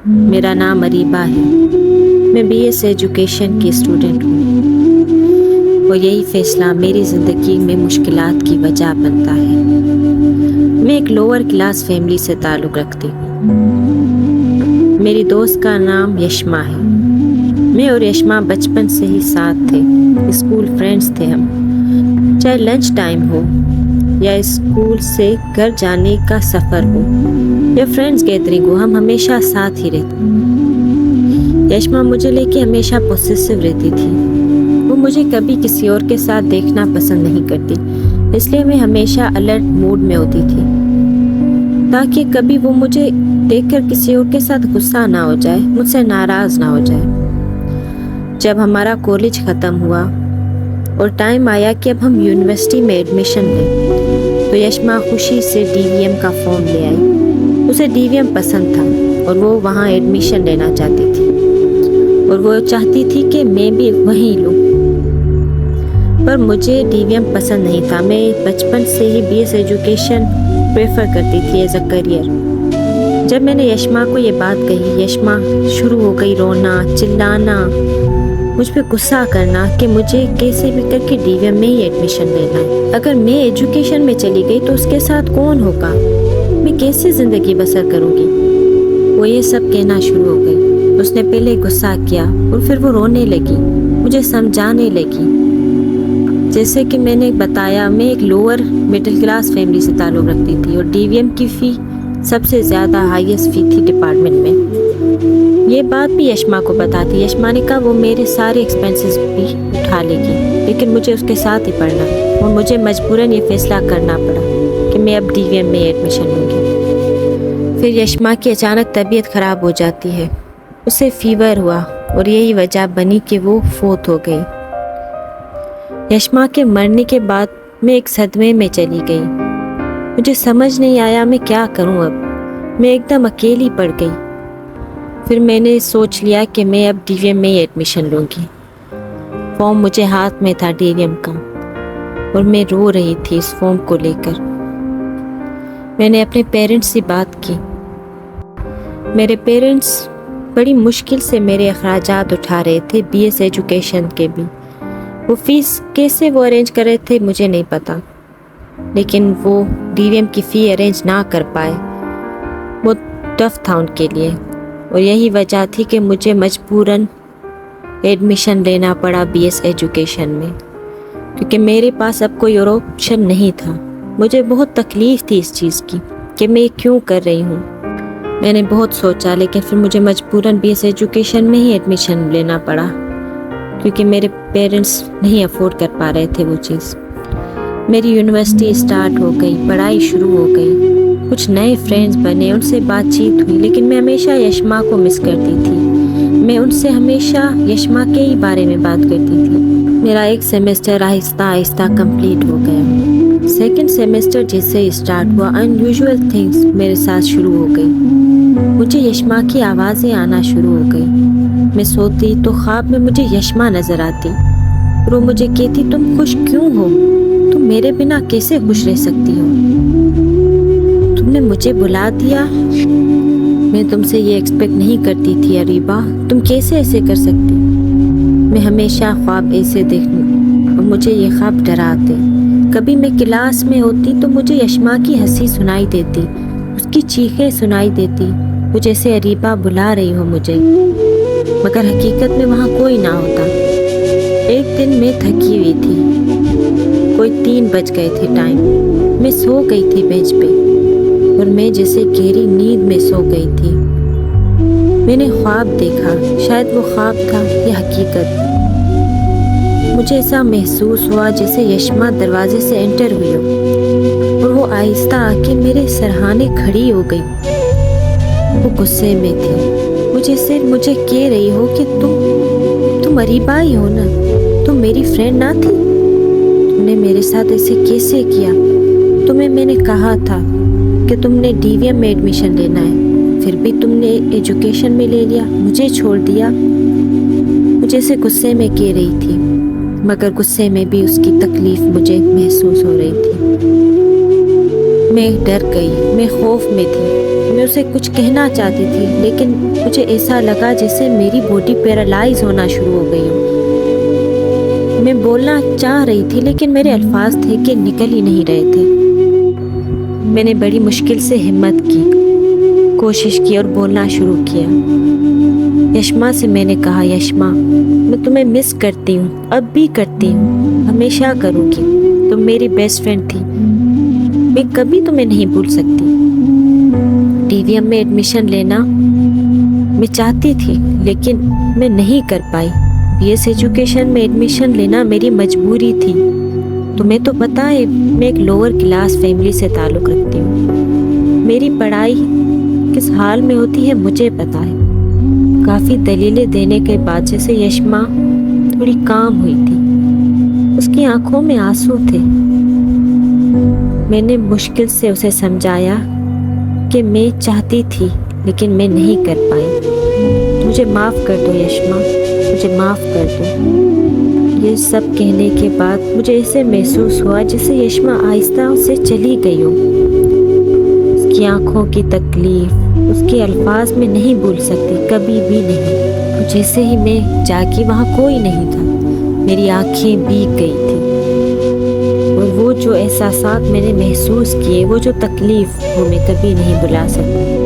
میرا نام اریبہ ہے، میں بی ایس ایجوکیشن کی اسٹوڈنٹ ہوں، اور یہی فیصلہ میری زندگی میں مشکلات کی وجہ بنتا ہے۔ میں ایک لوور کلاس فیملی سے تعلق رکھتی ہوں۔ میری دوست کا نام یشما ہے۔ میں اور یشما بچپن سے ہی ساتھ تھے، اسکول فرینڈز تھے ہم۔ چاہے لنچ ٹائم ہو یا اسکول سے گھر جانے کا سفر ہو یا فرینڈز گیدرنگ ہو، ہم ہمیشہ ساتھ ہی رہتے۔ یشما مجھے لے کے ہمیشہ پوسیسو رہتی تھی۔ وہ مجھے کبھی کسی اور کے ساتھ دیکھنا پسند نہیں کرتی، اس لیے میں ہمیشہ الرٹ موڈ میں ہوتی تھی تاکہ کبھی وہ مجھے دیکھ کر کسی اور کے ساتھ غصہ نہ ہو جائے، مجھ سے ناراض نہ ہو جائے۔ جب ہمارا کالج ختم ہوا اور ٹائم آیا کہ اب ہم یونیورسٹی میں ایڈمیشن لیں، تو یشما خوشی سے ڈی وی ایم کا فارم لے آئی۔ اسے ڈی وی ایم پسند تھا اور وہ وہاں ایڈمیشن لینا چاہتی تھی، اور وہ چاہتی تھی کہ میں بھی وہیں لوں، پر مجھے ڈی وی ایم پسند نہیں تھا۔ میں بچپن سے ہی بی ایس ایجوکیشن پریفر کرتی تھی ایز اے کریئر۔ جب میں نے یشما کو یہ بات کہی، یشما شروع ہو گئی رونا، چلانا، مجھ پہ غصہ کرنا کہ مجھے کیسے بھی کر کے ڈی وی ایم میں ہی ایڈمیشن لینا ہے۔ اگر میں ایجوکیشن میں چلی گئی تو اس کے ساتھ کون ہوگا؟ میں کیسے زندگی بسر کروں گی؟ وہ یہ سب کہنا شروع ہو گئی۔ اس نے پہلے غصہ کیا اور پھر وہ رونے لگی، مجھے سمجھانے لگی۔ جیسے کہ میں نے بتایا، میں ایک لوور مڈل کلاس فیملی سے تعلق رکھتی تھی اور ڈی وی ایم کی فی سب سے زیادہ ہائیسٹ فی تھی ڈپارٹمنٹ میں۔ یہ بات بھی یشما کو پتا تھی۔ یشما نے کہا وہ میرے سارے ایکسپینسز بھی اٹھا لے گی، لیکن مجھے اس کے ساتھ ہی پڑھنا، اور مجھے مجبوراً یہ فیصلہ کرنا پڑا کہ میں اب ڈی وی ایم میں ایڈمیشن لوں گی۔ پھر یشما کی اچانک طبیعت خراب ہو جاتی ہے، اسے فیور ہوا اور یہی وجہ بنی کہ وہ فوت ہو گئی۔ یشما کے مرنے کے بعد میں ایک صدمے میں چلی گئی۔ مجھے سمجھ نہیں آیا میں کیا کروں اب، میں ایک دم اکیلی پڑ گئی۔ پھر میں نے سوچ لیا کہ میں اب ڈی وی ایم میں ہی ایڈمیشن لوں گی۔ فارم مجھے ہاتھ میں تھا ڈی وی ایم کا، اور میں رو رہی تھی اس فارم کو لے کر۔ میں نے اپنے پیرنٹس سے بات کی۔ میرے پیرنٹس بڑی مشکل سے میرے اخراجات اٹھا رہے تھے، بی ایس ایجوکیشن کے بھی۔ وہ فیس کیسے وہ ارینج کر رہے تھے مجھے نہیں پتا، لیکن وہ ڈی وی ایم کی فی ارینج نہ کر پائے۔ وہ ٹف تھا ان کے لیے، اور یہی وجہ تھی کہ مجھے مجبوراً ایڈمیشن لینا پڑا بی ایس ایجوکیشن میں، کیونکہ میرے پاس اب کوئی اور آپشن نہیں تھا۔ مجھے بہت تکلیف تھی اس چیز کی کہ میں کیوں کر رہی ہوں۔ میں نے بہت سوچا، لیکن پھر مجھے مجبوراً بی ایس ایجوکیشن میں ہی ایڈمیشن لینا پڑا، کیونکہ میرے پیرنٹس نہیں افورڈ کر پا رہے تھے وہ چیز۔ میری یونیورسٹی اسٹارٹ ہو گئی، پڑھائی شروع ہو گئی، کچھ نئے فرینڈز بنے، ان سے بات چیت ہوئی، لیکن میں ہمیشہ یشما کو مس کرتی تھی۔ میں ان سے ہمیشہ یشما کے ہی بارے میں بات کرتی تھی۔ میرا ایک سیمسٹر آہستہ آہستہ کمپلیٹ ہو گیا۔ سیکنڈ سیمسٹر جیسے ہی اسٹارٹ ہوا، انیوژول تھنگس میرے ساتھ شروع ہو گئی۔ مجھے یشما کی آوازیں آنا شروع ہو گئی۔ میں سوتی تو خواب میں مجھے یشما نظر آتی، اور وہ مجھے کہتی تم خوش کیوں ہو؟ تم میرے بنا کیسے خوش رہ سکتی ہو؟ تم نے مجھے بلا دیا، میں تم سے یہ ایکسپیکٹ نہیں کرتی تھی اریبہ، تم کیسے ایسے کر سکتی؟ میں ہمیشہ خواب ایسے دیکھوں اور مجھے یہ خواب ڈراتے۔ کبھی میں کلاس میں ہوتی تو مجھے یشما کی ہنسی سنائی دیتی، اس کی چیخیں سنائی دیتی، وہ جیسے اریبہ بلا رہی ہو مجھے، مگر حقیقت میں وہاں کوئی نہ ہوتا۔ ایک دن میں تھکی ہوئی تھی، کوئی 3 بج گئے تھے ٹائم، میں سو گئی تھی بینچ پہ، اور میں جیسے گہری نیند میں سو گئی تھی۔ میں نے خواب دیکھا، شاید وہ خواب تھا یا حقیقت۔ مجھے ایسا محسوس ہوا جیسے یشما دروازے سے انٹر ہوئی ہو، اور وہ آہستہ آ کے میرے سرہانے کھڑی ہو گئی۔ وہ غصے میں تھی، مجھے کہہ رہی ہو کہ تم اریبہ ہی ہو نا، تم میری فرینڈ نہ تھی؟ تم نے میرے ساتھ ایسے کیسے کیا؟ تمہیں میں نے کہا تھا کہ تم نے ڈی وی ایم میں ایڈمیشن لینا ہے، پھر بھی تم نے ایجوکیشن میں لے لیا، مجھے چھوڑ دیا۔ مجھے اسے غصے میں کہہ رہی تھی، مگر غصے میں بھی اس کی تکلیف مجھے محسوس ہو رہی تھی۔ میں ڈر گئی، میں خوف میں تھی۔ میں اسے کچھ کہنا چاہتی تھی لیکن مجھے ایسا لگا جیسے میری باڈی پیرالائز ہونا شروع ہو گئی ہو۔ میں بولنا چاہ رہی تھی لیکن میرے الفاظ تھے کہ نکل ہی نہیں رہے تھے۔ میں نے بڑی مشکل سے ہمت کی، کوشش کی اور بولنا شروع کیا۔ یشما سے میں نے کہا، یشما میں تمہیں مس کرتی ہوں، اب بھی کرتی ہوں، ہمیشہ کروں گی، تم میری بیسٹ فرینڈ تھی، میں کبھی تمہیں نہیں بھول سکتی۔ ٹی وی ایم میں ایڈمیشن لینا میں چاہتی تھی لیکن میں نہیں کر پائی۔ بی ایس ایجوکیشن میں ایڈمیشن لینا میری مجبوری تھی۔ تمہیں تو پتہ ہے میں ایک لوور کلاس فیملی سے تعلق رکھتی ہوں، میری پڑھائی کس حال میں ہوتی ہے مجھے پتہ ہے۔ کافی دلیلیں دینے کے بعد جیسے یشما تھوڑی کام ہوئی تھی، اس کی آنکھوں میں آنسو تھے۔ میں نے مشکل سے اسے سمجھایا کہ میں چاہتی تھی لیکن میں نہیں کر پائی، مجھے معاف کر دو یشما، مجھے معاف کر دو۔ یہ سب کہنے کے بعد مجھے ایسے محسوس ہوا جیسے یشما آہستہ سے چلی گئی ہو۔ اس کی آنکھوں کی تکلیف اس کے الفاظ میں نہیں بھول سکتی، کبھی بھی نہیں۔ جیسے ہی میں جاگی وہاں کوئی نہیں تھا، میری آنکھیں بھیگ گئی تھی اور وہ جو احساسات میں نے محسوس کیے، وہ جو تکلیف، وہ میں کبھی نہیں بھلا سکتی۔